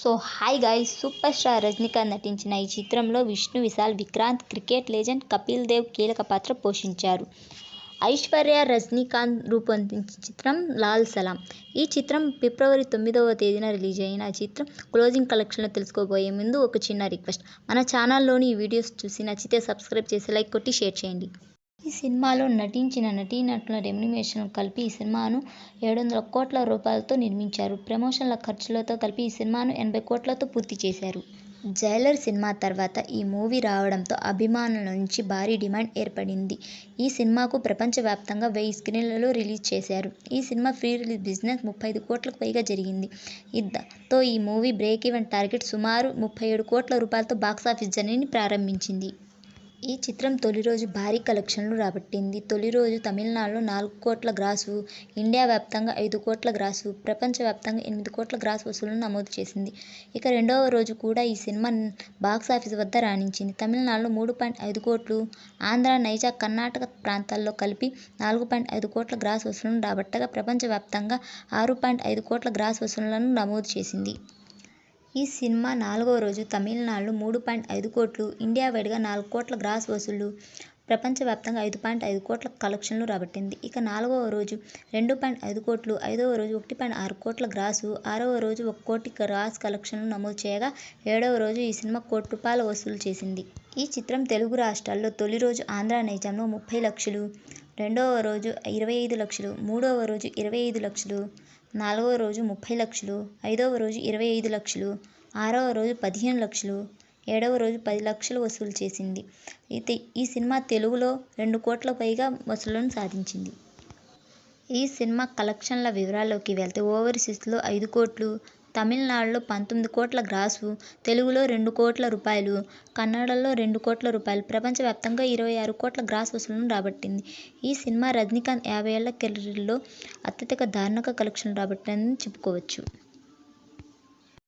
Hi guys, super star Rajinikanth నటించిన ఈ చిత్రంలో విష్ణు విశాల్, విక్రాంత్, క్రికెట్ లెజెండ్ కపిల్ దేవ్ కీలక పాత్ర పోషించారు. ఐశ్వర్య రజనీకాంత్ రూపొందించిన చిత్రం లాల్ సలాం. ఈ చిత్రం ఫిబ్రవరి 9వ తేదీన రిలీజ్ అయిన ఈ చిత్రం క్లోజింగ్ కలెక్షన్లు తెలుసుకోబోయే ముందు ఒక చిన్న రిక్వెస్ట్. మన ఛానల్లోని ఈ వీడియోస్ చూసి నచ్చితే సబ్స్క్రైబ్ చేసి లైక్ కొట్టి షేర్ చేయండి. ఈ సినిమాలో నటించిన నటీనటుల రెమ్యునరేషన్ కలిపి ఈ సినిమాను 700 కోట్ల రూపాయలతో నిర్మించారు. ప్రమోషన్ల ఖర్చులతో కలిపి ఈ సినిమాను 80 కోట్లతో పూర్తి చేశారు. జైలర్ సినిమా తర్వాత ఈ మూవీ రావడంతో అభిమానుల నుంచి భారీ డిమాండ్ ఏర్పడింది. ఈ సినిమాకు ప్రపంచవ్యాప్తంగా 1000 స్క్రీన్లలో రిలీజ్ చేశారు. ఈ సినిమా ప్రీ రిలీజ్ బిజినెస్ 35 కోట్లకు పైగా జరిగింది. తో ఈ మూవీ బ్రేక్ ఈవెన్ టార్గెట్ సుమారు 37 కోట్ల రూపాయలతో బాక్సాఫీస్ జర్నీని ప్రారంభించింది. ఈ చిత్రం తొలి రోజు భారీ కలెక్షన్లు రాబట్టింది. తొలి రోజు తమిళనాడులో 4 కోట్ల గ్రాసు, ఇండియా వ్యాప్తంగా 5 కోట్ల గ్రాసు, ప్రపంచవ్యాప్తంగా 8 కోట్ల గ్రాస్ వసూళ్లను నమోదు చేసింది. ఇక రెండవ రోజు కూడా ఈ సినిమా బాక్సాఫీస్ వద్ద రాణించింది. తమిళనాడులో 3.5 కోట్లు, ఆంధ్ర, నైజాం, కర్ణాటక ప్రాంతాల్లో కలిపి 4.5 కోట్ల గ్రాస్ వసూళ్లను రాబట్టగా ప్రపంచవ్యాప్తంగా 6.5 కోట్ల గ్రాస్ వసూళ్లను నమోదు చేసింది. ఈ సినిమా నాలుగవ రోజు తమిళనాడులో 3.5 కోట్లు, ఇండియా వైడ్గా 4 కోట్ల గ్రాస్ వసూళ్లు, ప్రపంచవ్యాప్తంగా 5.5 కోట్ల కలెక్షన్లు రాబట్టింది. ఇక నాలుగవ రోజు 2.5 కోట్లు, ఐదవ రోజు 1.6 కోట్ల గ్రాసు, ఆరవ రోజు 1 కోటి గ్రాస్ కలెక్షన్లు నమోదు చేయగా ఏడవ రోజు ఈ సినిమా ₹1 కోటి వసూలు చేసింది. ఈ చిత్రం తెలుగు రాష్ట్రాల్లో తొలి రోజు ఆంధ్ర, నైజాంలో 30 లక్షలు, రెండవ రోజు 25 లక్షలు, మూడవ రోజు 25 లక్షలు, నాలుగవ రోజు 30 లక్షలు, ఐదవ రోజు 25 లక్షలు, ఆరవ రోజు 15 లక్షలు, ఏడవ రోజు 10 లక్షలు వసూలు చేసింది. ఈ సినిమా తెలుగులో 2 కోట్ల పైగా వసూళ్లను సాధించింది. ఈ సినిమా కలెక్షన్ల వివరాల్లోకి వెళ్తే ఓవర్సీస్లో 5 కోట్లు, తమిళనాడులో 19 కోట్ల గ్రాసు, తెలుగులో 2 కోట్ల రూపాయలు, కన్నడలో 2 కోట్ల రూపాయలు, ప్రపంచవ్యాప్తంగా 26 కోట్ల గ్రాస్ వసూళ్లను రాబట్టింది. ఈ సినిమా రజనీకాంత్ 50 ఏళ్ల కెరీర్లో అత్యధిక ధారణక కలెక్షన్లు రాబట్టిందని చెప్పుకోవచ్చు.